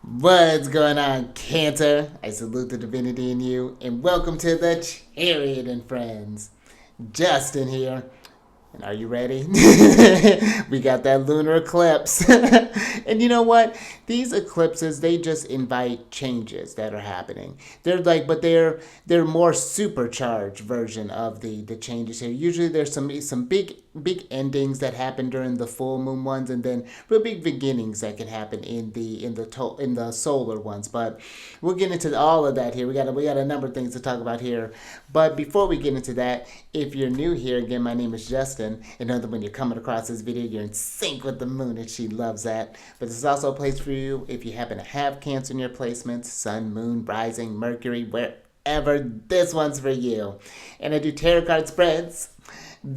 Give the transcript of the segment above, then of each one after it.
What's going on, Cancer? I salute the divinity in you, and welcome to the Chariot and Friends. Justin here. And are you ready? We got that lunar eclipse. And you know what? These eclipses, they just invite changes that are happening. They're more supercharged version of the changes here. Usually there's some big endings that happen during the full moon ones, and then real big beginnings that can happen in the solar ones. But we'll get into all of that here. We got a number of things to talk about here. But before we get into that, if you're new here, again, my name is Justin. And know that when you're coming across this video, you're in sync with the moon, and she loves that. But this is also a place for you if you happen to have Cancer in your placements, Sun, Moon, Rising, Mercury, wherever. This one's for you. And I do tarot card spreads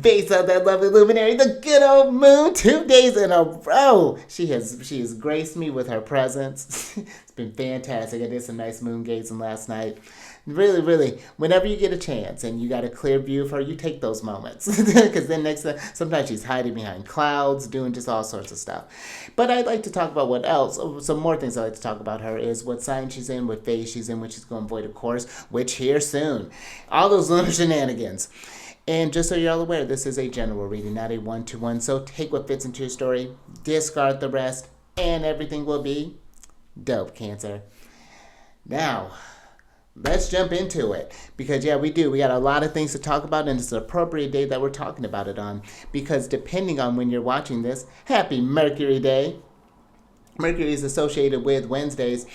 based on that lovely luminary, the good old moon, 2 days in a row. She has graced me with her presence. It's been fantastic. I did some nice moon gazing last night. Really, really, whenever you get a chance and you got a clear view of her, you take those moments. Because then sometimes she's hiding behind clouds, doing just all sorts of stuff. But I'd like to talk about what else. Some more things I'd like to talk about her is what sign she's in, what phase she's in, which she's going to avoid, of course, which here soon. All those lunar shenanigans. And just so you're all aware, this is a general reading, not a one-to-one. So take what fits into your story, discard the rest, and everything will be dope, Cancer. Now, let's jump into it. Because, yeah, we do. We got a lot of things to talk about, and it's an appropriate day that we're talking about it on. Because depending on when you're watching this, happy Mercury Day. Mercury is associated with Wednesdays.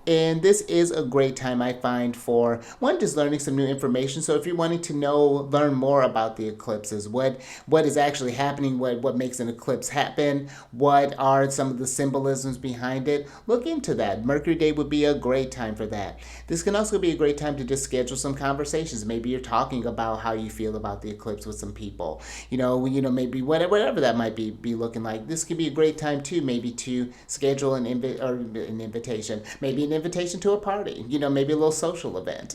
And this is a great time, I find, for one, just learning some new information. So if you're wanting to learn more about the eclipses, what is actually happening, what makes an eclipse happen, what are some of the symbolisms behind it, look into that. Mercury Day would be a great time for that. This can also be a great time to just schedule some conversations. Maybe you're talking about how you feel about the eclipse with some people. Maybe whatever that might be looking like. This could be a great time too, maybe to schedule an invitation, maybe an invitation to a party, maybe a little social event.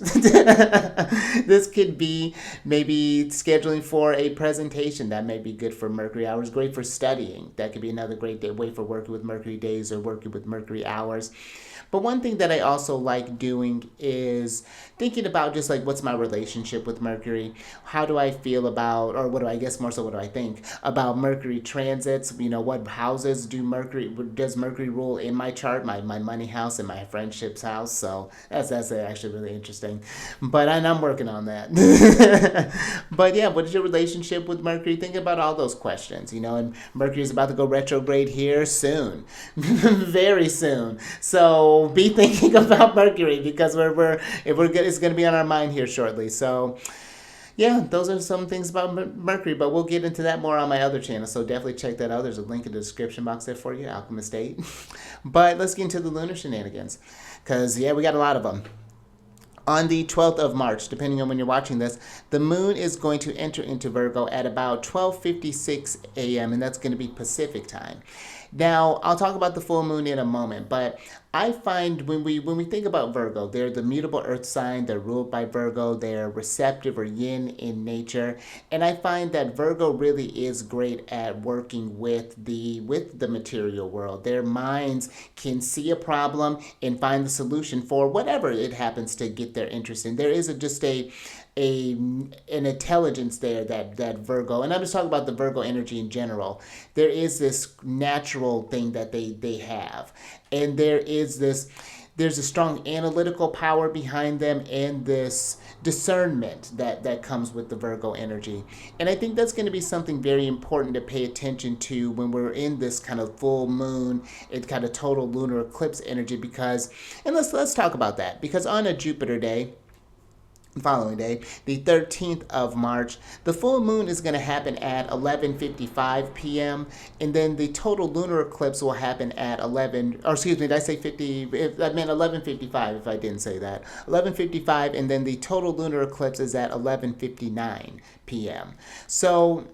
This could be maybe scheduling for a presentation that may be good for Mercury hours, great for studying. That could be another great way for working with Mercury days or working with Mercury hours. But one thing that I also like doing is thinking about just like what's my relationship with Mercury? How do I feel about, or what do I think about Mercury transits? What houses does Mercury rule in my chart? My money house and my friendships house. So that's actually really interesting. But I'm working on that. But yeah, what is your relationship with Mercury? Think about all those questions, and Mercury is about to go retrograde here soon. Very soon. So be thinking about Mercury because it's going to be on our mind here shortly. So yeah, those are some things about Mercury, but we'll get into that more on my other channel. So definitely check that out. There's a link in the description box there for you, Alchemist 8. But let's get into the lunar shenanigans because yeah, we got a lot of them. On the 12th of March, depending on when you're watching this, the moon is going to enter into Virgo at about 12:56 a.m., and that's going to be Pacific time. Now, I'll talk about the full moon in a moment, but I find when we think about Virgo, they're the mutable earth sign, they're ruled by Virgo, they're receptive or yin in nature, and I find that Virgo really is great at working with the material world. Their minds can see a problem and find the solution for whatever it happens to get their interest in. There is an intelligence there that Virgo, and I'm just talking about the Virgo energy in general. There is this natural thing that they have, and there's a strong analytical power behind them and this discernment that comes with the Virgo energy. And I think that's going to be something very important to pay attention to when we're in this kind of full moon and kind of total lunar eclipse energy and let's talk about that because on a Jupiter day, following day, the 13th of March, the full moon is going to happen at 11:55 p.m. and then the total lunar eclipse will happen at 11, or excuse me, did I say 50? I meant 11:55 if I didn't say that. 11:55, and then the total lunar eclipse is at 11:59 p.m. So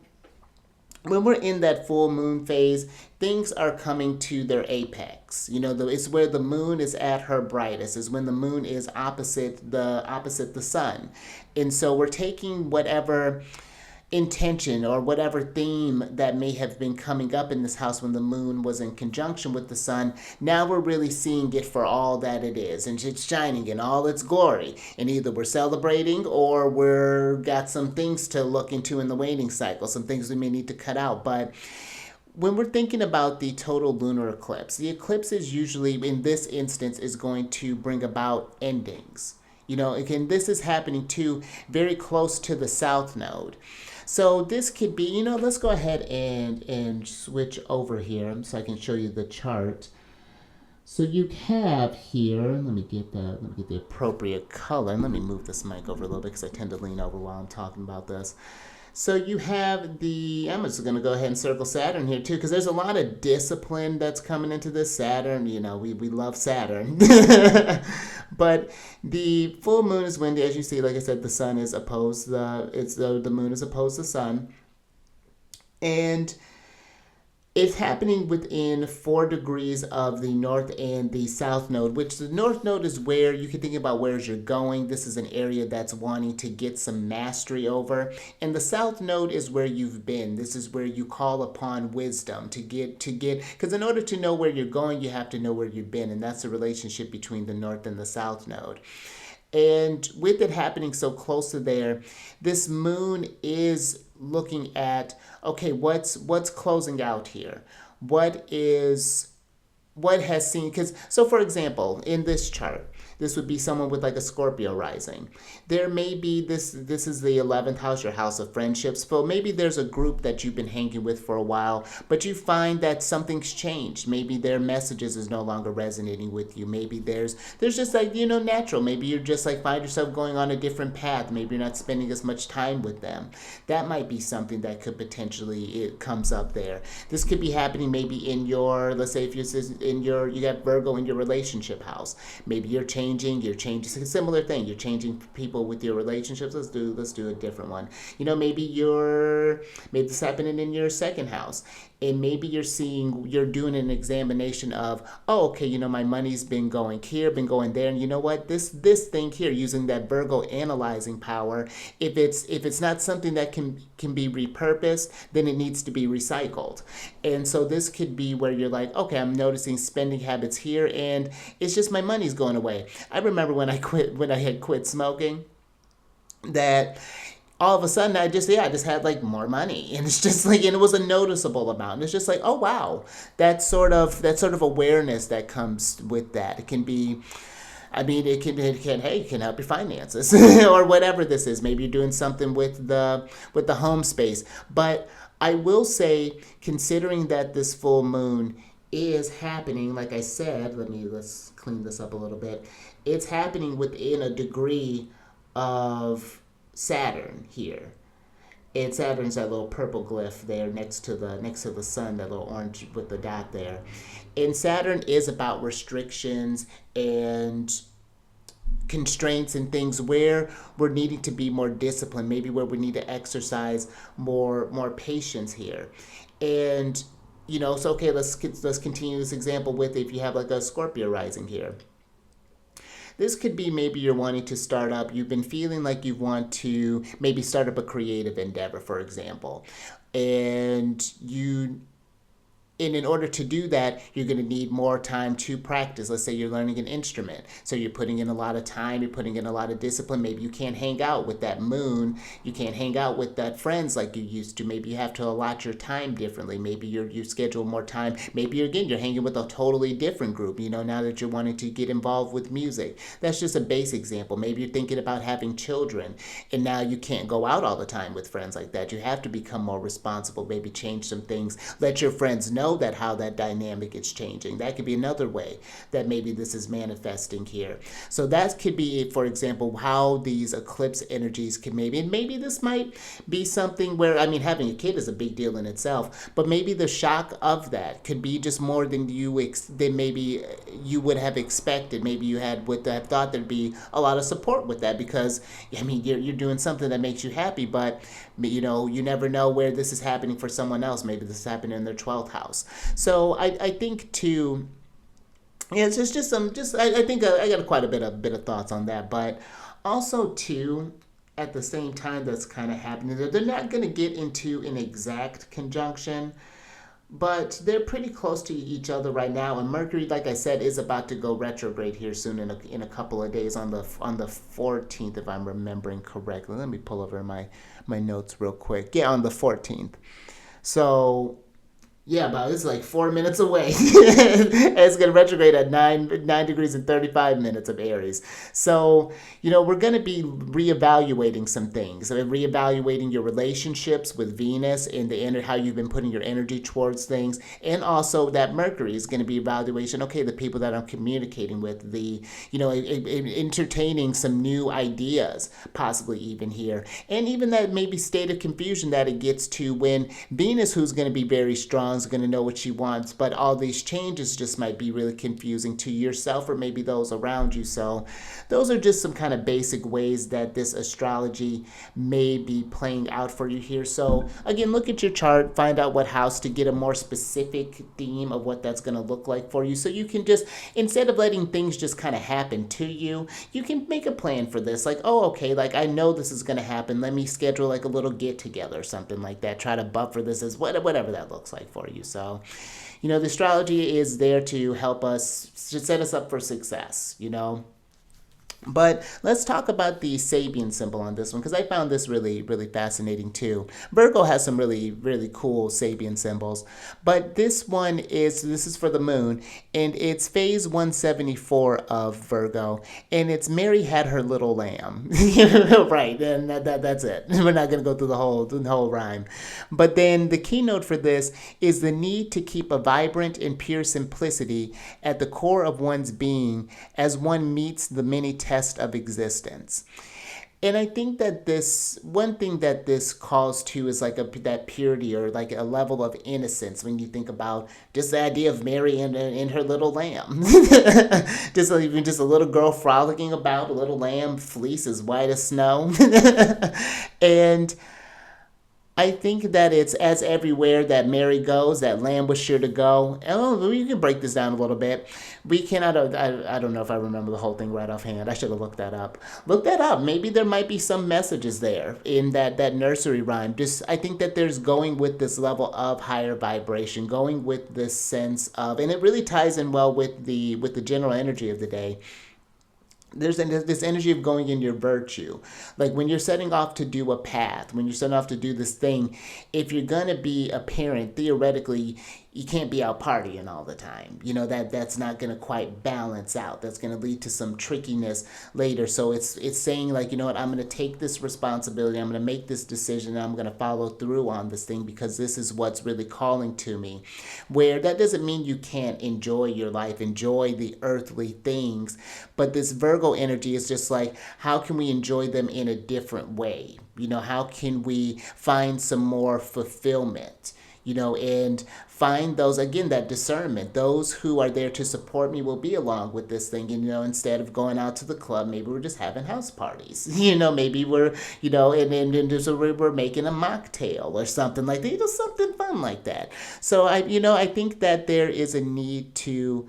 when we're in that full moon phase, things are coming to their apex. It's where the moon is at her brightest. Is when the moon is opposite the sun, and so we're taking whatever intention or whatever theme that may have been coming up in this house when the moon was in conjunction with the sun, now we're really seeing it for all that it is, and it's shining in all its glory. And either we're celebrating or we're got some things to look into in the waiting cycle, some things we may need to cut out. But when we're thinking about the total lunar eclipse, the eclipse is usually, in this instance, is going to bring about endings. Again, this is happening too very close to the south node. So this could be, let's go ahead and switch over here so I can show you the chart. So you have here, let me get the appropriate color. Let me move this mic over a little bit because I tend to lean over while I'm talking about this. So you have I'm just going to go ahead and circle Saturn here too, because there's a lot of discipline that's coming into this Saturn. We love Saturn. But the full moon is when, as you see, like I said, the sun is opposed, the moon is opposed to the sun. And it's happening within 4 degrees of the north and the south node, which the north node is where you can think about where you're going. This is an area that's wanting to get some mastery over. And the south node is where you've been. This is where you call upon wisdom to get, because in order to know where you're going, you have to know where you've been. And that's the relationship between the north and the south node. And with it happening so close to there, this moon is looking at, okay, what's closing out here? What has seen, because, so for example, in this chart, this would be someone with like a Scorpio rising. There may be this is the 11th house, your house of friendships. So maybe there's a group that you've been hanging with for a while, but you find that something's changed. Maybe their messages is no longer resonating with you. Maybe there's just like, natural. Maybe you're just like find yourself going on a different path. Maybe you're not spending as much time with them. That might be something that could potentially, it comes up there. This could be happening maybe in your, let's say if you're you got Virgo in your relationship house. Maybe you're changing, it's a similar thing. You're changing people with your relationships. Let's do a different one. Maybe this is happening in your second house. And maybe you're doing an examination of, oh, okay, my money's been going here, been going there, and you know what, this thing here, using that Virgo analyzing power, if it's not something that can be repurposed, then it needs to be recycled. And so this could be where you're like, okay, I'm noticing spending habits here, and it's just my money's going away. I remember when I had quit smoking, that all of a sudden I just had like more money, and it's just like, and it was a noticeable amount, and it's just like, oh wow, that sort of awareness that comes with that. It can be, it can help your finances or whatever this is. Maybe you're doing something with the home space. But I will say, considering that this full moon is happening, like I said, let's clean this up a little bit. It's happening within a degree of Saturn here. And Saturn's that little purple glyph there next to the sun, that little orange with the dot there. And Saturn is about restrictions and constraints and things where we're needing to be more disciplined, maybe where we need to exercise more patience here. And so okay, let's continue this example with, if you have like a Scorpio rising here. This could be maybe you're wanting to start up, you've been feeling like you want to maybe start up a creative endeavor, for example. And in order to do that, you're going to need more time to practice. Let's say you're learning an instrument. So you're putting in a lot of time, you're putting in a lot of discipline. Maybe you can't hang out with that moon. You can't hang out with that friends like you used to. Maybe you have to allot your time differently. Maybe you schedule more time. Maybe you're hanging with a totally different group, now that you're wanting to get involved with music. That's just a base example. Maybe you're thinking about having children, and now you can't go out all the time with friends like that. You have to become more responsible, maybe change some things. Let your friends know that how that dynamic is changing. That could be another way that maybe this is manifesting here. So that could be, for example, how these eclipse energies can and maybe this might be something where, having a kid is a big deal in itself, but maybe the shock of that could be just more than maybe you would have expected. Maybe you would have thought there'd be a lot of support with that, because you're doing something that makes you happy, but you never know where this is happening for someone else. Maybe this is happening in their 12th house. So I think too, yeah, it's just I think I got quite a bit of thoughts on that. But also too, at the same time that's kind of happening. They're not going to get into an exact conjunction, but they're pretty close to each other right now. And Mercury, like I said, is about to go retrograde here soon in a couple of days on the 14th, if I'm remembering correctly. Let me pull over my notes real quick. Yeah, on the 14th. So yeah, about it's like 4 minutes away. It's gonna retrograde at 9 degrees and 35 minutes of Aries. So we're gonna be reevaluating some things. I mean, reevaluating your relationships with Venus and how you've been putting your energy towards things, and also that Mercury is gonna be evaluation. Okay, the people that I'm communicating with, entertaining some new ideas, possibly even here, and even that maybe state of confusion that it gets to when Venus, who's gonna be very strong, is going to know what she wants, but all these changes just might be really confusing to yourself or maybe those around you. So those are just some kind of basic ways that this astrology may be playing out for you here. So again, look at your chart, find out what house to get a more specific theme of what that's going to look like for you. So you can just, instead of letting things just kind of happen to you, you can make a plan for this. Like, oh, okay, like I know this is going to happen. Let me schedule like a little get together or something like that. Try to buffer this as whatever that looks like for you. So, the astrology is there to help us, to set us up for success. But let's talk about the Sabian symbol on this one, because I found this really, really fascinating too. Virgo has some really, really cool Sabian symbols, but this is for the moon, and it's phase 174 of Virgo, and it's Mary had her little lamb. Right, and that's it. We're not going to go through the whole rhyme. But then the keynote for this is the need to keep a vibrant and pure simplicity at the core of one's being as one meets the many test of existence. And I think that one thing that this calls to is like that purity, or like a level of innocence when you think about just the idea of Mary and her little lamb. Just even just a little girl frolicking about, a little lamb, fleece as white as snow. And I think that it's as everywhere that Mary goes, that lamb was sure to go. Oh, you can break this down a little bit. I don't know if I remember the whole thing right offhand. I should have looked that up. Look that up. Maybe there might be some messages there in that nursery rhyme. I think that there's going with this level of higher vibration, going with this sense of, and it really ties in well with the general energy of the day. There's this energy of going in your virtue. Like when you're setting off to do a path, when you're setting off to do this thing, if you're going to be a parent, theoretically, you can't be out partying all the time. That's not going to quite balance out. That's going to lead to some trickiness later. So it's saying like, I'm going to take this responsibility. I'm going to make this decision. And I'm going to follow through on this thing because this is what's really calling to me. Where that doesn't mean you can't enjoy your life, enjoy the earthly things. But this Virgo energy is just like, how can we enjoy them in a different way? How can we find some more fulfillment? And find those, again, that discernment. Those who are there to support me will be along with this thing. Instead of going out to the club, maybe we're just having house parties. Maybe we're, so we're making a mocktail or something like that. Something fun like that. So I think that there is a need to.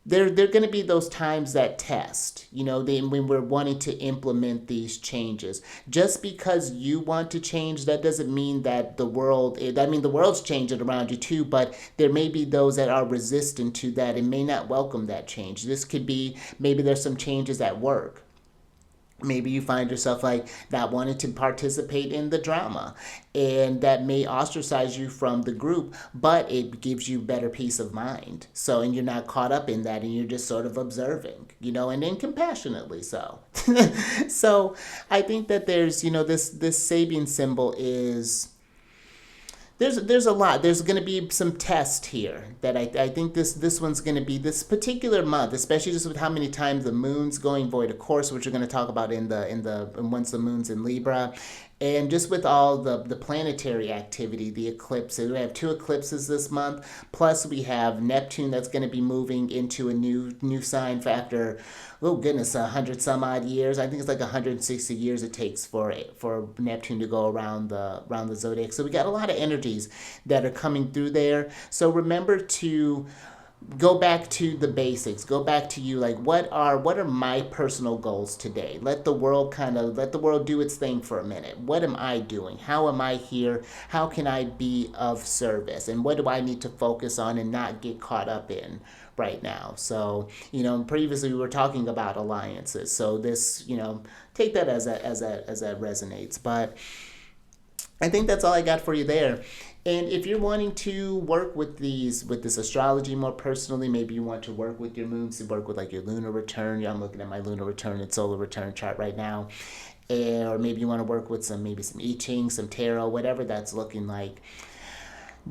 There are going to be those times that test, when we're wanting to implement these changes. Just because you want to change, that doesn't mean that the world's changing around you too, but there may be those that are resistant to that and may not welcome that change. This could be, maybe there's some changes at work. Maybe you find yourself like not wanting to participate in the drama, and that may ostracize you from the group, but it gives you better peace of mind. So, and you're not caught up in that, and you're just sort of observing, and then compassionately so. So I think that there's, this Sabian symbol is, there's a lot. There's going to be some test here that I think this one's going to be this particular month, especially just with how many times the moon's going void of course, which we're going to talk about in once the moon's in Libra. And just with all the planetary activity, the eclipses, we have 2 eclipses this month. Plus, we have Neptune that's going to be moving into a new sign for after, oh goodness, 100 some odd years. I think it's like 160 years it takes for Neptune to go around the zodiac. So we got a lot of energies that are coming through there. So remember to go back to the basics. Go back to you, like what are my personal goals today? Let the world do its thing for a minute. What am I doing? How am I here? How can I be of service? And what do I need to focus on and not get caught up in right now? So, previously we were talking about alliances. So this, take that as that resonates. But I think that's all I got for you there. And if you're wanting to work with this astrology more personally, maybe you want to work with your moons, to work with like your lunar return. Yeah, I'm looking at my lunar return and solar return chart right now. Or maybe you want to work with some I Ching, some tarot, whatever that's looking like.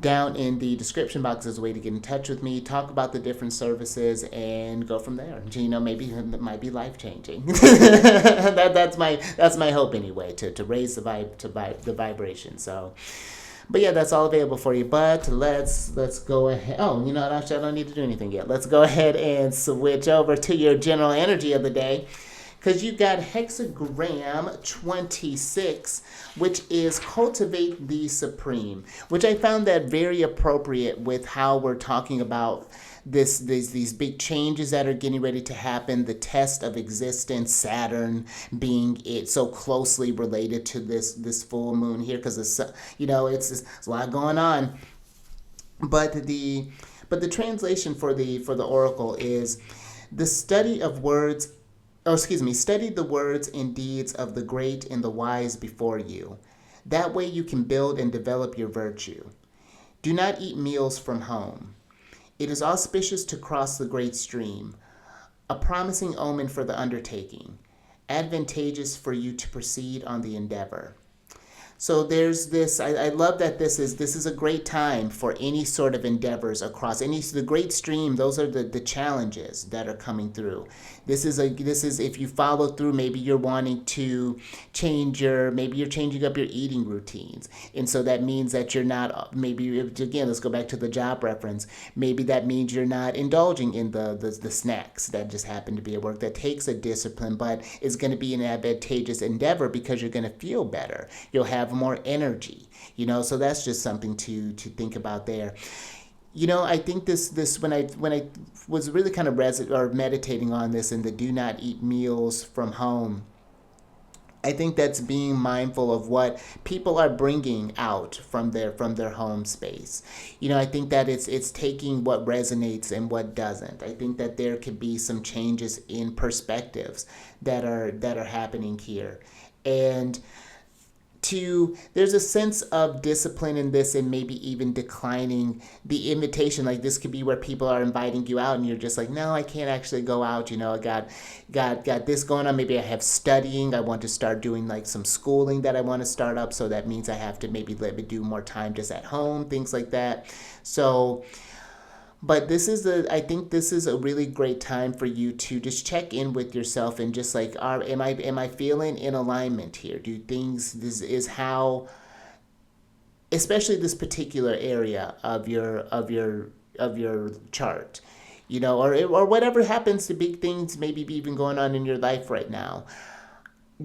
Down in the description box is a way to get in touch with me, talk about the different services, and go from there. Maybe it might be life changing. That's my hope anyway, to raise the vibration. So, but yeah, that's all available for you. But let's go ahead. Oh, actually, I don't need to do anything yet. Let's go ahead and switch over to your general energy of the day, because you got hexagram 26, which is cultivate the supreme, which I found that very appropriate with how we're talking about these big changes that are getting ready to happen, the test of existence, Saturn being it so closely related to this full moon here, because it's a lot going on. But the translation for the oracle is the study of words. Oh, excuse me, study the words and deeds of the great and the wise before you. That way you can build and develop your virtue. Do not eat meals from home. It is auspicious to cross the great stream, a promising omen for the undertaking, advantageous for you to proceed on the endeavor. So there's this. I love that this is a great time for any sort of endeavors across the great stream. Those are the challenges that are coming through. This is if you follow through. Maybe you're wanting to maybe you're changing up your eating routines, and so that means that you're not. Maybe again, let's go back to the job reference. Maybe that means you're not indulging in the snacks that just happen to be at work. That takes a discipline, but is going to be an advantageous endeavor because you're going to feel better. You'll have more energy, so that's just something to think about there. I think this when I was really kind of meditating on this, and the do not eat meals from home, I think that's being mindful of what people are bringing out from their home space. I think that it's taking what resonates and what doesn't. I think that there could be some changes in perspectives that are happening here, and there's a sense of discipline in this, and maybe even declining the invitation. Like, this could be where people are inviting you out and you're just like, no, I can't actually go out. I got this going on. Maybe I have studying. I want to start doing like some schooling that I want to start up. So that means I have to maybe let me do more time just at home, things like that. So, but I think this is a really great time for you to just check in with yourself and just like, am I feeling in alignment here? This is how, especially this particular area of your chart, or whatever happens to big things maybe be even going on in your life right now.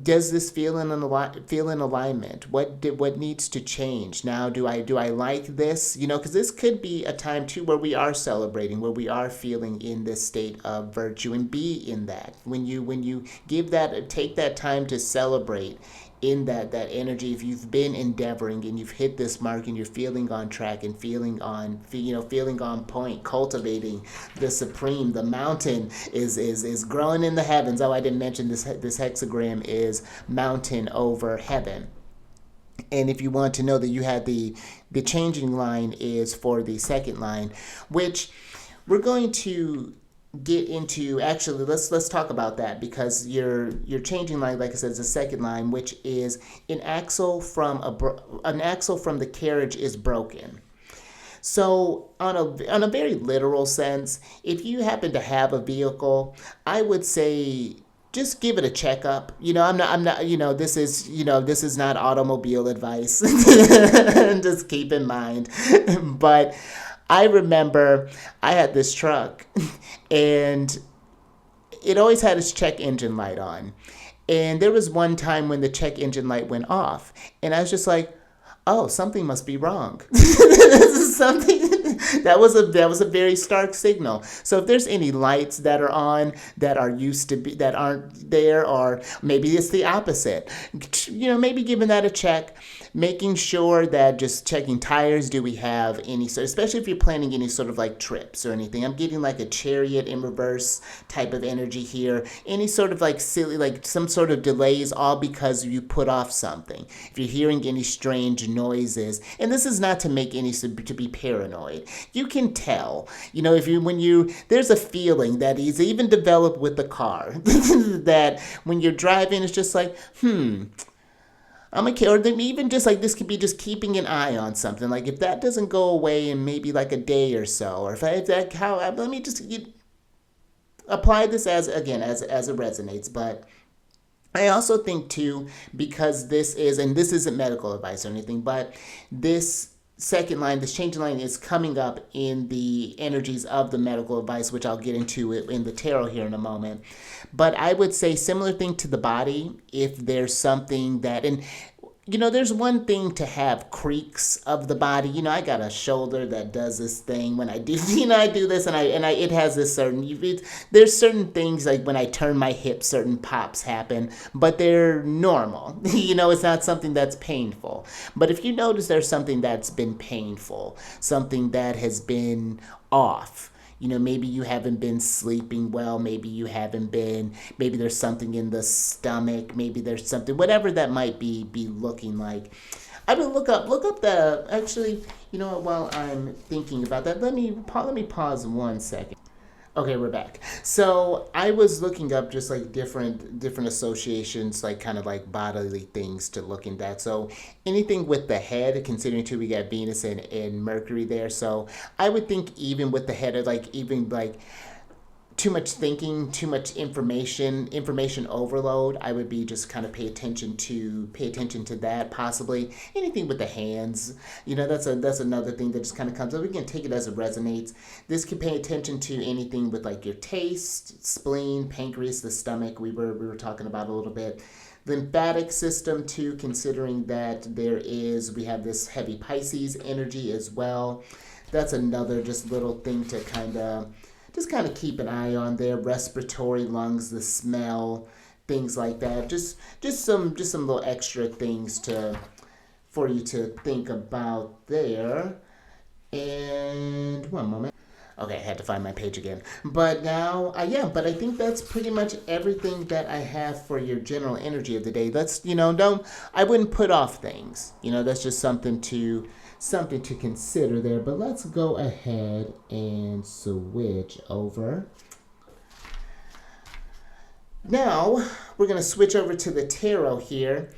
Does this feel in alignment? What needs to change now? Do I like this? Because this could be a time too where we are celebrating, where we are feeling in this state of virtue, and be in that. When you take that time to celebrate in that energy. If you've been endeavoring and you've hit this mark and you're feeling on track and feeling on point, cultivating the supreme, the mountain is growing in the heavens. Oh, I didn't mention this hexagram is mountain over heaven. And if you want to know that you had the changing line is for the second line, which we're going to get into. Actually, let's talk about that, because your changing line, like I said, is the second line, which is an axle from the carriage is broken. So on a very literal sense, if you happen to have a vehicle, I would say just give it a checkup. I'm not, this is not automobile advice. Just keep in mind. But I remember I had this truck and it always had its check engine light on. And there was one time when the check engine light went off, and I was just like, oh, something must be wrong. This is something that was a very stark signal. So if there's any lights that are on that are used to be that aren't there, or maybe it's the opposite, maybe giving that a check, making sure that just checking tires. Do we have any sort, especially if you're planning any sort of like trips or anything? I'm getting like a chariot in reverse type of energy here. Any sort of like silly, like some sort of delays, all because you put off something. If you're hearing any strange noises, and this is not to make any to be paranoid, you can tell. If you when you there's a feeling that is even developed with the car that when you're driving, it's just like, I'm okay. Or then even just like this could be just keeping an eye on something. Like if that doesn't go away in maybe like a day or so, or if that how let me just apply this as again as it resonates. But I also think too, because this is, and this isn't medical advice or anything, but this second line, this changing line, is coming up in the energies of the medical advice, which I'll get into it in the tarot here in a moment. But I would say similar thing to the body. If there's something that, and there's one thing to have creaks of the body. I got a shoulder that does this thing when I do, I do this, and it has this certain. There's certain things like when I turn my hip, certain pops happen, but they're normal. It's not something that's painful. But if you notice there's something that's been painful, something that has been off. Maybe you haven't been sleeping well. Maybe you haven't been, maybe there's something in the stomach. Maybe there's something, whatever that might be looking like. I would look up actually, while I'm thinking about that, let me pause 1 second. Okay, we're back. So I was looking up just like different associations, like kind of like bodily things to look into that. So anything with the head, considering too we got Venus and Mercury there. So I would think even with the head, like even like too much thinking, too much information overload. I would be just kind of pay attention to that. Possibly anything with the hands. That's another thing that just kind of comes up. We can take it as it resonates. This can pay attention to anything with like your taste, spleen, pancreas, the stomach. We were talking about a little bit. Lymphatic system too, considering that we have this heavy Pisces energy as well. That's another just little thing to kind of keep an eye on there. Respiratory, lungs, the smell, things like that. Just some little extra things for you to think about there. And 1 moment. Okay, I had to find my page again. But now, but I think that's pretty much everything that I have for your general energy of the day. I wouldn't put off things. That's just something to consider there. But let's go ahead and switch over. Now we're going to switch over to the tarot here,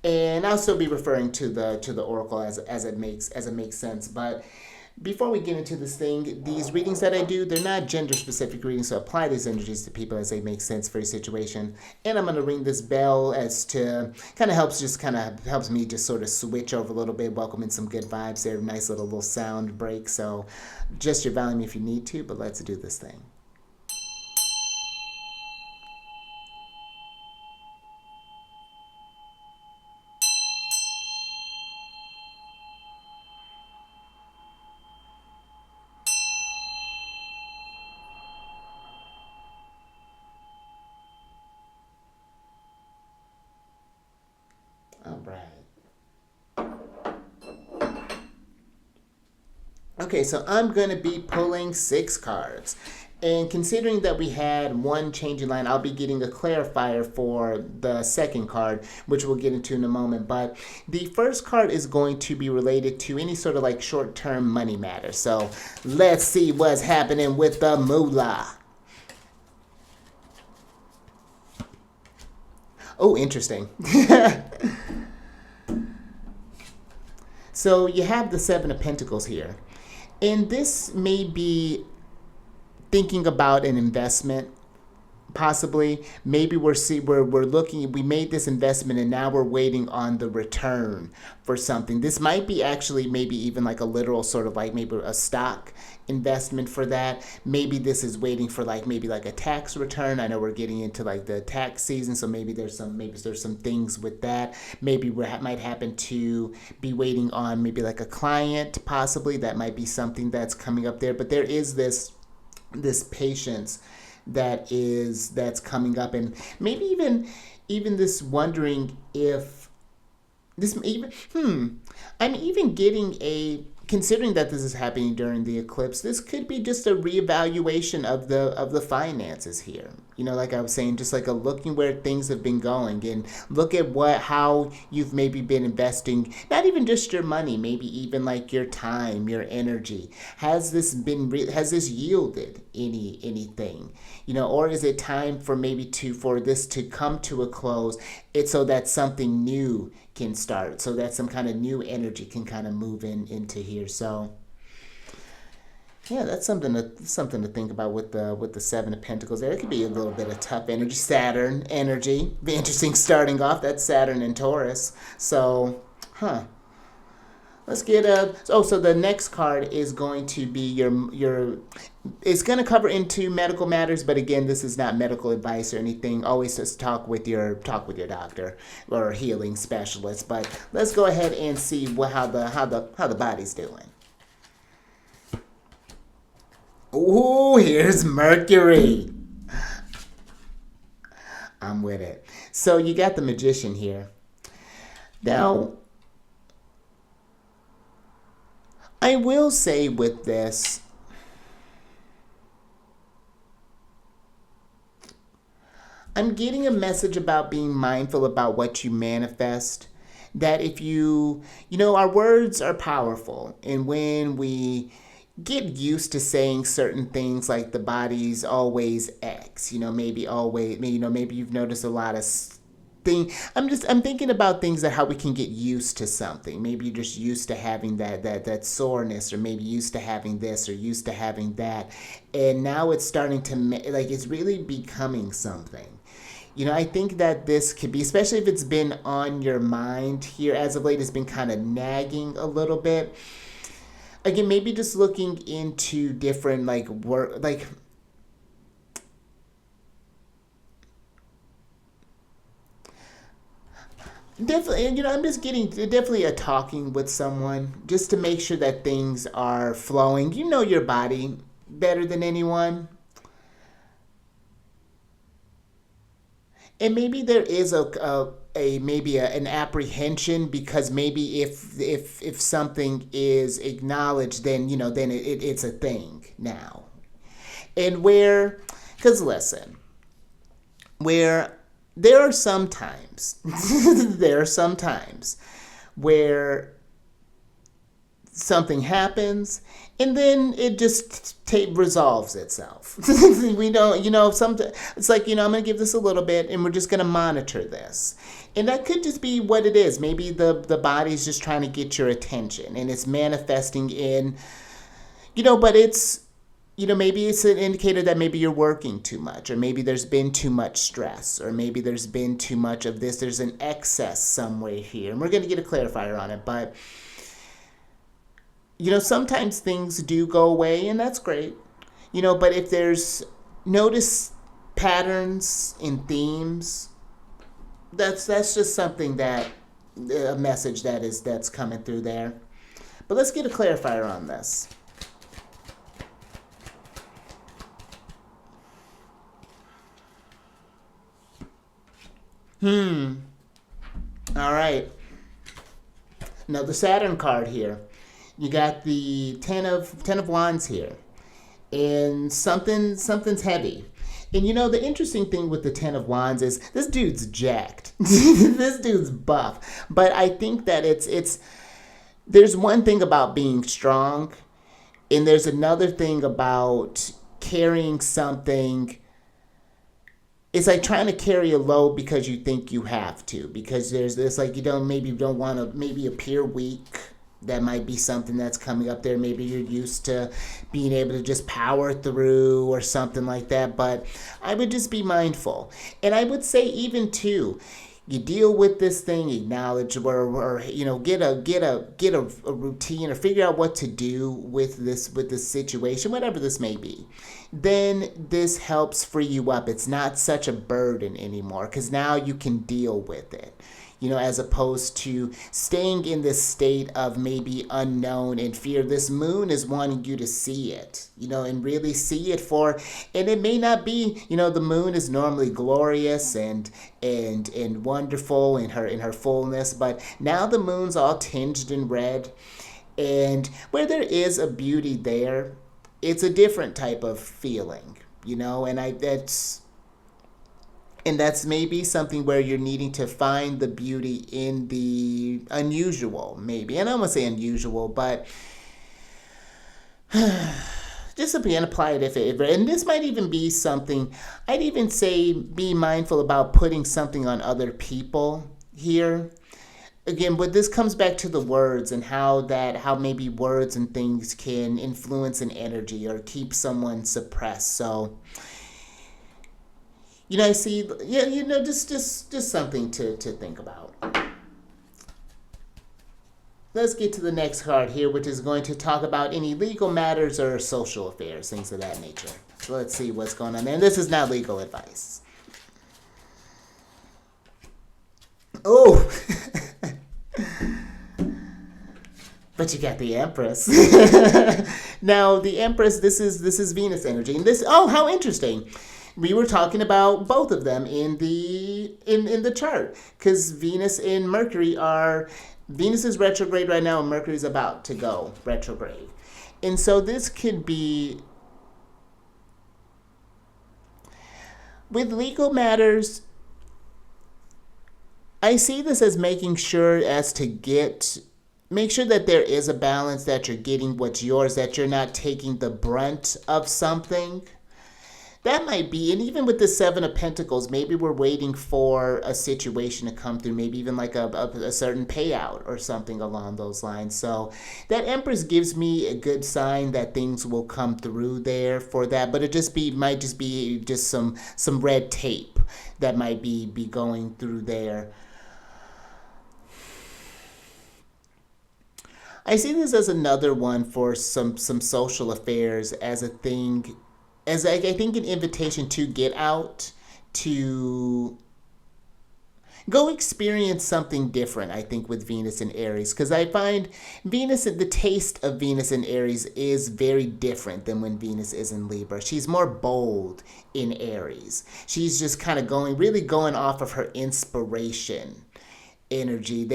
and I'll still be referring to the oracle as it makes sense. But before we get into this thing, these readings that I do, they're not gender-specific readings, so apply these energies to people as they make sense for your situation. And I'm going to ring this bell as to helps me just sort of switch over a little bit, welcome in some good vibes there, nice little sound break. So just your volume if you need to, but let's do this thing. All right. Okay, so I'm going to be pulling 6 cards. And considering that we had one changing line, I'll be getting a clarifier for the second card, which we'll get into in a moment. But the first card is going to be related to any sort of like short-term money matter. So let's see what's happening with the moolah. Oh, interesting. So you have the 7 of Pentacles here. And this may be thinking about an investment, possibly maybe we're looking, we made this investment and now we're waiting on the return for something. This might be actually maybe even like a literal sort of like maybe a stock investment for that. Maybe this is waiting for like maybe like a tax return. I know we're getting into like the tax season, so maybe there's some things with that. Maybe we might happen to be waiting on maybe like a client, possibly that might be something that's coming up there. But there is this patience that's coming up, and maybe even this wondering if this even I'm even getting a, considering that this is happening during the eclipse, this could be just a reevaluation of the finances here. Like I was saying, just like a looking where things have been going and look at how you've maybe been investing, not even just your money, maybe even like your time, your energy. Has this yielded anything? Or is it time for maybe for this to come to a close? It's so that something new can start, so that some kind of new energy can kind of move into here. So yeah, that's something to think about with the Seven of Pentacles. There could be a little bit of tough energy, Saturn energy. Be interesting starting off. That's Saturn and Taurus. So, let's get so the next card is going to be your it's going to cover into medical matters, but again, this is not medical advice or anything. Always just talk with your doctor or healing specialist. But let's go ahead and see how the body's doing. Ooh, here's Mercury. I'm with it. So you got the Magician here. Now, I will say with this, I'm getting a message about being mindful about what you manifest. That if our words are powerful, and when we get used to saying certain things like the body's always X, maybe always, maybe you've noticed a lot of I'm thinking about things that how we can get used to something. Maybe you're just used to having that soreness, or maybe used to having this or used to having that, and now it's starting to like it's really becoming something. I think that this could be, especially if it's been on your mind here as of late, it's been kind of nagging a little bit. Again, maybe just looking into different like work, like definitely, I'm just getting definitely a talking with someone just to make sure that things are flowing. You know your body better than anyone. And maybe there is an apprehension, because maybe if something is acknowledged, then it's a thing now. And because listen, where there are some times where something happens and then it just resolves itself. We don't, it's like, I'm going to give this a little bit and we're just going to monitor this. And that could just be what it is. Maybe the body's just trying to get your attention and it's manifesting in, but it's, maybe it's an indicator that maybe you're working too much, or maybe there's been too much stress, or maybe there's been too much of this. There's an excess somewhere here. And we're going to get a clarifier on it, but sometimes things do go away, and that's great. But if there's notice patterns and themes, that's just something that a message that's coming through there. But let's get a clarifier on this. All right. Now the Saturn card here. You got the ten of Wands here, and something's heavy. And the interesting thing with the Ten of Wands is this dude's jacked. This dude's buff. But I think that there's one thing about being strong, and there's another thing about carrying something. It's like trying to carry a load because you think you have to, because there's this like maybe you don't want to maybe appear weak. That might be something that's coming up there. Maybe you're used to being able to just power through or something like that. But I would just be mindful. And I would say even too, you deal with this thing, acknowledge or get a routine or figure out what to do with this situation, whatever this may be. Then this helps free you up. It's not such a burden anymore because now you can deal with it, as opposed to staying in this state of maybe unknown and fear. This moon is wanting you to see it, and really see it and it may not be, the moon is normally glorious and wonderful in her fullness, but now the moon's all tinged in red, and where there is a beauty there, it's a different type of feeling, and that's maybe something where you're needing to find the beauty in the unusual, maybe. And I don't want to say unusual, but just again, apply it if it. And this might even be something, I'd even say be mindful about putting something on other people here. Again, but this comes back to the words and how maybe words and things can influence an energy or keep someone suppressed. So, I see, just something to think about. Let's get to the next card here, which is going to talk about any legal matters or social affairs, things of that nature. So let's see what's going on there. And this is not legal advice. Oh! But you got the Empress. Now, the Empress, this is Venus energy. And how interesting. We were talking about both of them in the chart, because Venus and Mercury Venus is retrograde right now and Mercury is about to go retrograde. And so this could be with legal matters. I see this as making sure make sure that there is a balance, that you're getting what's yours, that you're not taking the brunt of something. That might be, and even with the Seven of Pentacles, maybe we're waiting for a situation to come through, maybe even like a certain payout or something along those lines. So that Empress gives me a good sign that things will come through there for that, but might just be some red tape that might be going through there. I see this as another one for some social affairs, as a thing, as I think an invitation to get out, to go experience something different, I think, with Venus and Aries. Because I find the taste of Venus and Aries is very different than when Venus is in Libra. She's more bold in Aries. She's just kind of really going off of her inspiration energy.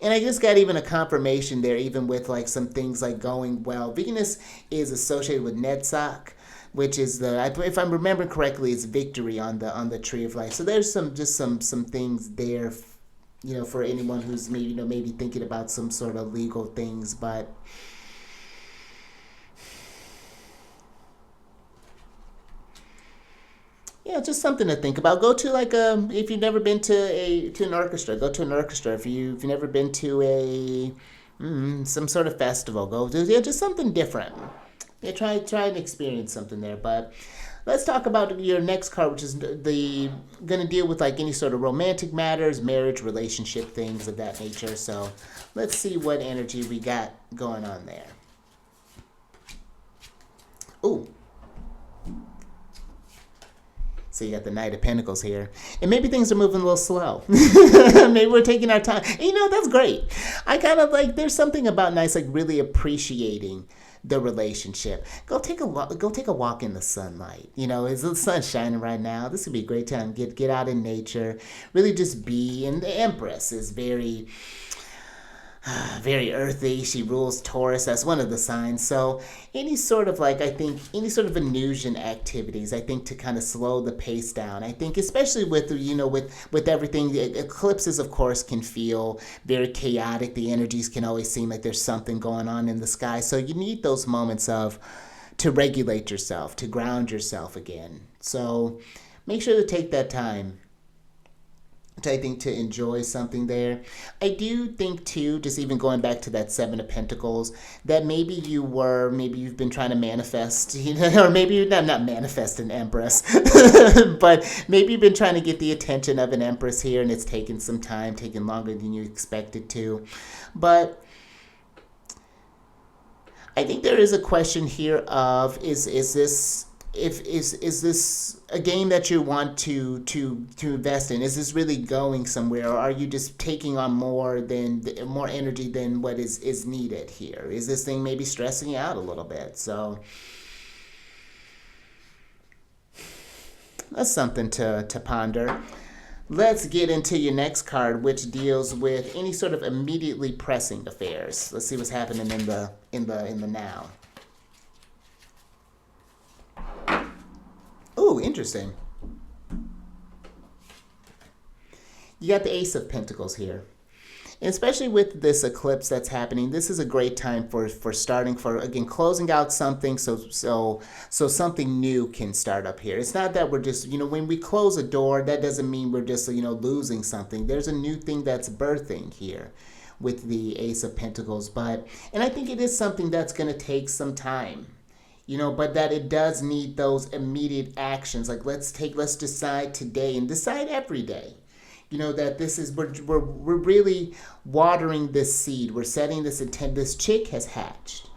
And I just got even a confirmation there, even with like some things like going well. Venus is associated with Netzach, which is if I'm remembering correctly, it's victory on the Tree of Life. So there's some things there, for anyone who's maybe thinking about some sort of legal things, but. Yeah, just something to think about. Go to if you've never been to an orchestra, go to an orchestra. If you've never been to some sort of festival, go do just something different. Yeah, try and experience something there. But let's talk about your next card, which is going to deal with like any sort of romantic matters, marriage, relationship, things of that nature. So let's see what energy we got going on there. Ooh. So you got the Knight of Pentacles here. And maybe things are moving a little slow. Maybe we're taking our time. And, that's great. I kind of there's something about nice, really appreciating the relationship. Go take a walk in the sunlight. Is the sun shining right now? This would be a great time. Get out in nature. Really just be. And the Empress is very earthy. She rules Taurus. That's one of the signs. So any sort of Venusian activities, I think, to kind of slow the pace down. I think especially with everything, the eclipses, of course, can feel very chaotic. The energies can always seem like there's something going on in the sky. So you need those moments to regulate yourself, to ground yourself again. So make sure to take that time. I think to enjoy something there. I do think too, just even going back to that Seven of Pentacles, that maybe you've been trying to manifest, or maybe you're not manifest an Empress, but maybe you've been trying to get the attention of an Empress here, and it's taken some time, taken longer than you expected to. But I think there is a question here of is this if is this a game that you want to invest in? Is this really going somewhere, or are you just taking on more energy than what is needed here? Is this thing maybe stressing you out a little bit? So that's something to ponder. Let's get into your next card, which deals with any sort of immediately pressing affairs. Let's see what's happening in the now. Ooh, interesting. You got the Ace of Pentacles here. And especially with this eclipse that's happening, this is a great time for starting, for again closing out something, so something new can start up here. It's not that we're just, when we close a door, that doesn't mean we're just, losing something. There's a new thing that's birthing here with the Ace of Pentacles, and I think it is something that's going to take some time. But that it does need those immediate actions. Like let's decide today and decide every day. That this is we're really watering this seed. We're setting this intent. This chick has hatched.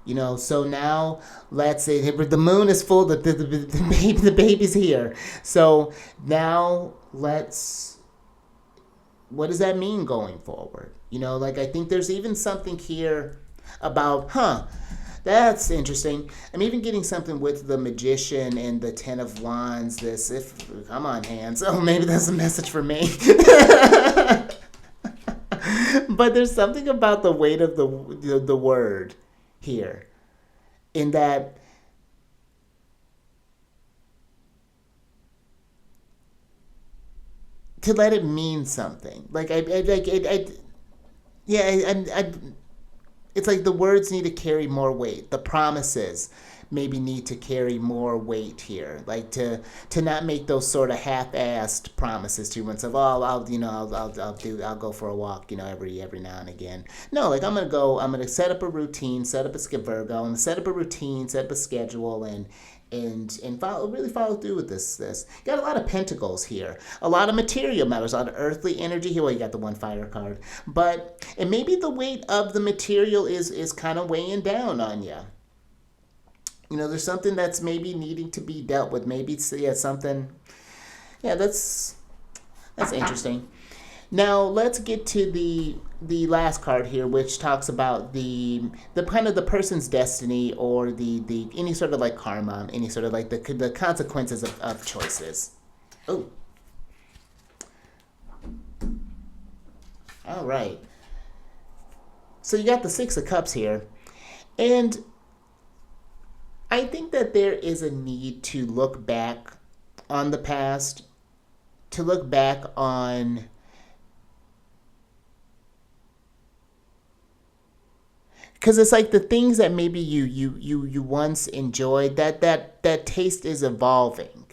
So now let's say the moon is full. The baby's here. So now what does that mean going forward? I think there's even something here about that's interesting. I'm even getting something with the Magician and the Ten of Wands. Come on, hands. Oh, maybe that's a message for me. But there's something about the weight of the word here, in that to let it mean something. It's like the words need to carry more weight. The promises maybe need to carry more weight here. Like to not make those sort of half-assed promises to oneself. Oh, I'll go for a walk, every now and again. No, I'm gonna set up a routine, set up a Virgo, I'm gonna set up a routine, set up a schedule, and really follow through with this. Got a lot of pentacles here, a lot of material matters, a lot of earthly energy here. Well, you got the one fire card, and maybe the weight of the material is kind of weighing down on you. There's something that's maybe needing to be dealt with. Maybe something. Yeah, that's interesting. Now let's get to the last card here, which talks about the kind of the person's destiny, or the any sort of karma, any sort of the consequences of choices. Oh, all right. So you got the Six of Cups here, and I think that there is a need to look back on the past, to look back on because it's like the things that maybe you once enjoyed, that taste is evolving.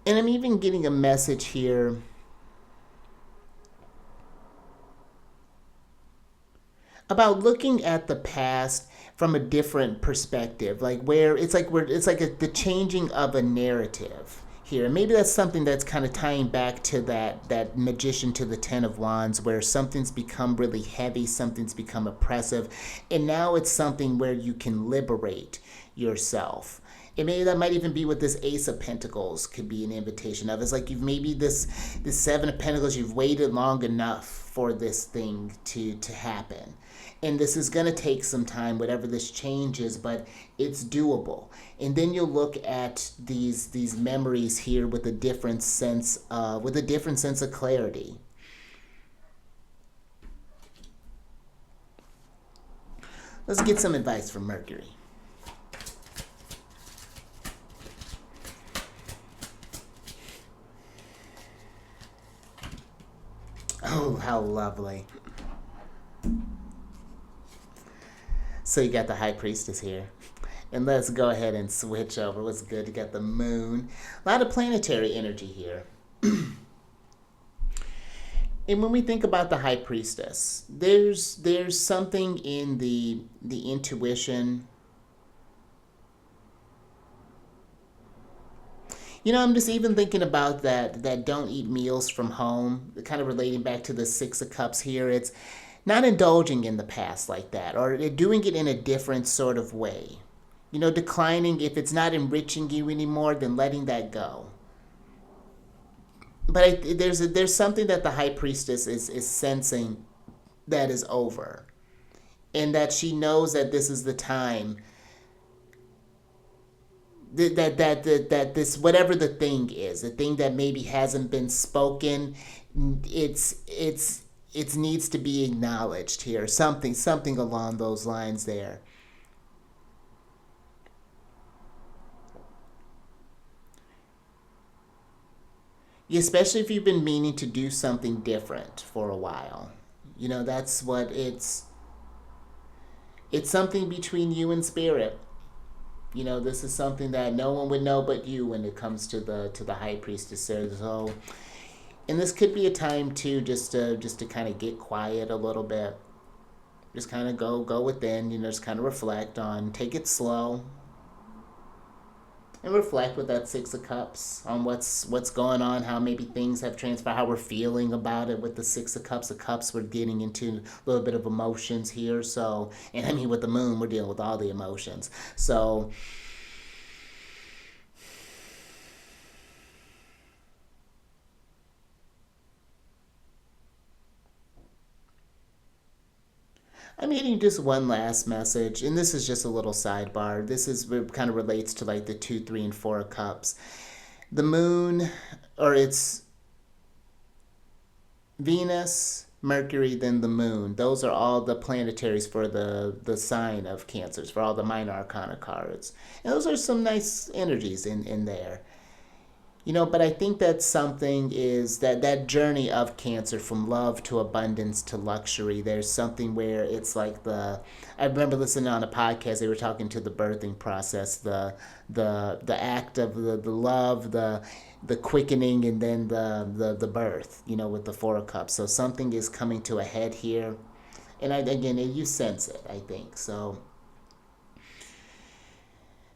And I'm even getting a message here about looking at the past from a different perspective, the changing of a narrative here. Maybe that's something that's kind of tying back to that Magician to the Ten of Wands, where something's become really heavy, something's become oppressive, and now it's something where you can liberate yourself. And maybe that might even be what this Ace of Pentacles could be an invitation of. It's like you've maybe this Seven of Pentacles, you've waited long enough for this thing to happen. And this is going to take some time, whatever this change is, but it's doable. And then you'll look at these memories here with a different sense of clarity. Let's get some advice from Mercury. Oh, how lovely. So you got the High Priestess here. And let's go ahead and switch over. What's good? You got the moon. A lot of planetary energy here. And when we think about the high priestess, there's something in the intuition. You know, I'm just even thinking about that don't eat meals from home, kind of relating back to the Six of Cups here. It's not indulging in the past like that, or doing it in a different sort of way. You know, declining if it's not enriching you anymore, then letting that go. But there's something that the high priestess is sensing that is over, and that she knows that this is the time that this, whatever the thing is, the thing that maybe hasn't been spoken, it needs to be acknowledged here. Something along those lines there. Especially if you've been meaning to do something different for a while. You know, that's what it's something between you and spirit. You know, this is something that no one would know but you when it comes to the high priestess there. So, and this could be a time too, just to kind of get quiet a little bit. Just kind of go within. You know, just kind of reflect on, take it slow, and reflect with that Six of Cups on what's going on, how maybe things have transpired, how we're feeling about it with the Six of Cups. The Cups, we're getting into a little bit of emotions here. So, and I mean with the moon, we're dealing with all the emotions. So, I'm getting just one last message, and this is just a little sidebar. This is kind of relates to like the 2, 3, and 4 of Cups. The moon, or it's Venus, Mercury, then the moon. Those are all the planetaries for the sign of Cancers, for all the minor arcana cards. And those are some nice energies in there. You know, but I think that something is that journey of Cancer from love to abundance to luxury. There's something where it's like I remember listening on a podcast. They were talking to the birthing process, the act of the love, the quickening, and then the birth. You know, with the 4 of Cups. So something is coming to a head here, and again, you sense it. I think so.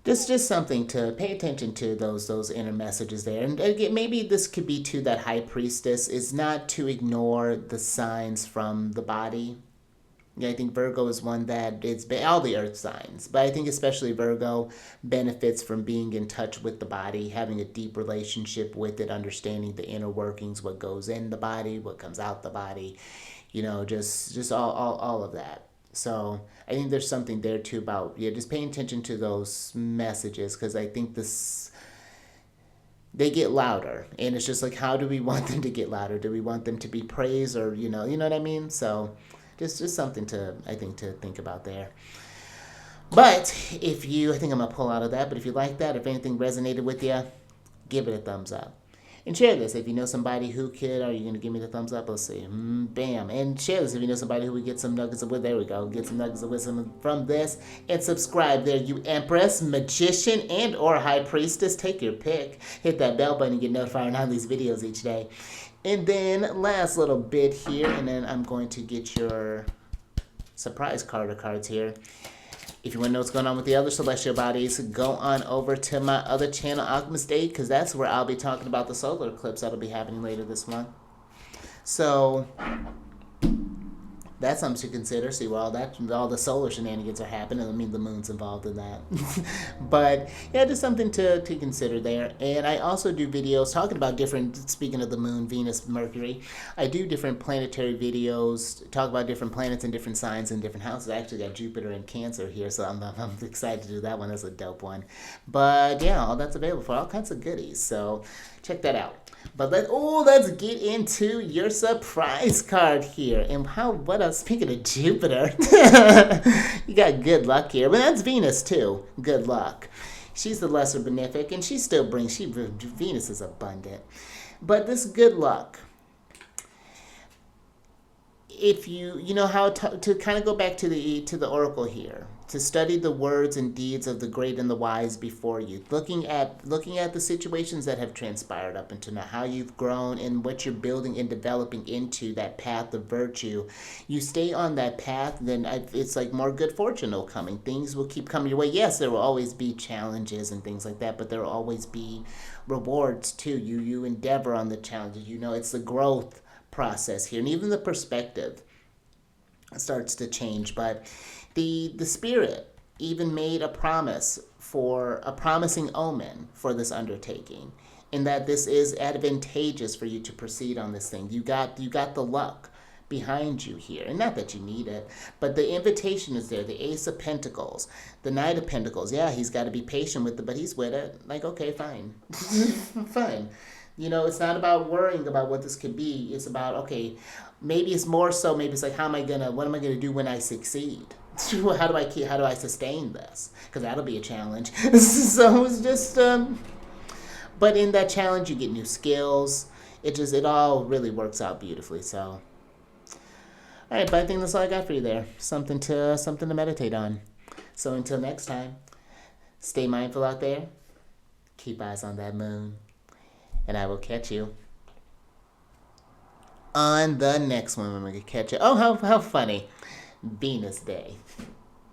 Just something to pay attention to, those inner messages there. And again, maybe this could be too, that high priestess is not to ignore the signs from the body. Yeah, I think Virgo is one that it's all the earth signs, but I think especially Virgo benefits from being in touch with the body, having a deep relationship with it, understanding the inner workings, what goes in the body, what comes out the body, you know, just all of that. So I think there's something there too about, yeah, just paying attention to those messages, because I think they get louder, and it's just like, how do we want them to get louder? Do we want them to be praised, or you know what I mean? So just something to, I think, to think about there. But if you, I think I'm gonna pull out of that. But if you like that, if anything resonated with you, give it a thumbs up. And share this if you know somebody who could. Are you going to give me the thumbs up? Let's see. Bam. And share this if you know somebody who would get some nuggets of wisdom. There we go. Get some nuggets of wisdom from this. And subscribe there, you Empress, Magician, and or High Priestess. Take your pick. Hit that bell button and get notified on all these videos each day. And then last little bit here. And then I'm going to get your surprise card or cards here. If you want to know what's going on with the other celestial bodies, go on over to my other channel, Alchemist 8, because that's where I'll be talking about the solar eclipse that'll be happening later this month. So that's something to consider. See where all the solar shenanigans are happening. I mean, the moon's involved in that. But yeah, just something to consider there. And I also do videos talking about different, speaking of the moon, Venus, Mercury, I do different planetary videos, talk about different planets and different signs and different houses. I actually got Jupiter and Cancer here, so I'm excited to do that one. That's a dope one. But yeah, all that's available for all kinds of goodies. So check that out. But let's get into your surprise card here. And what else? Speaking of Jupiter, you got good luck here. But that's Venus too. Good luck. She's the lesser benefic, and she still brings. Venus is abundant. But this good luck, if you know how to kind of go back to the oracle here, to study the words and deeds of the great and the wise before you, looking at the situations that have transpired up until now, how you've grown and what you're building and developing into that path of virtue. You stay on that path, then it's like more good fortune will coming. Things will keep coming your way. Yes, there will always be challenges and things like that, but there will always be rewards too. You endeavor on the challenges. It's the growth process here, and even the perspective starts to change. But the spirit even made a promise, for a promising omen for this undertaking, in that this is advantageous for you to proceed on this thing. You got the luck behind you here, and not that you need it, but the invitation is there. The Ace of Pentacles, the Knight of Pentacles. Yeah, he's got to be patient with it, but he's with it. Like, okay, fine. Fine. It's not about worrying about what this could be. It's about, okay, maybe it's more so, maybe it's like, what am I gonna do when I succeed? How do I sustain this? Because that'll be a challenge. So it's just, but in that challenge, you get new skills. It all really works out beautifully. So, all right, but I think that's all I got for you there. Something to meditate on. So until next time, stay mindful out there. Keep eyes on that moon. And I will catch you on the next one when we catch it. Oh, how funny. Venus Day.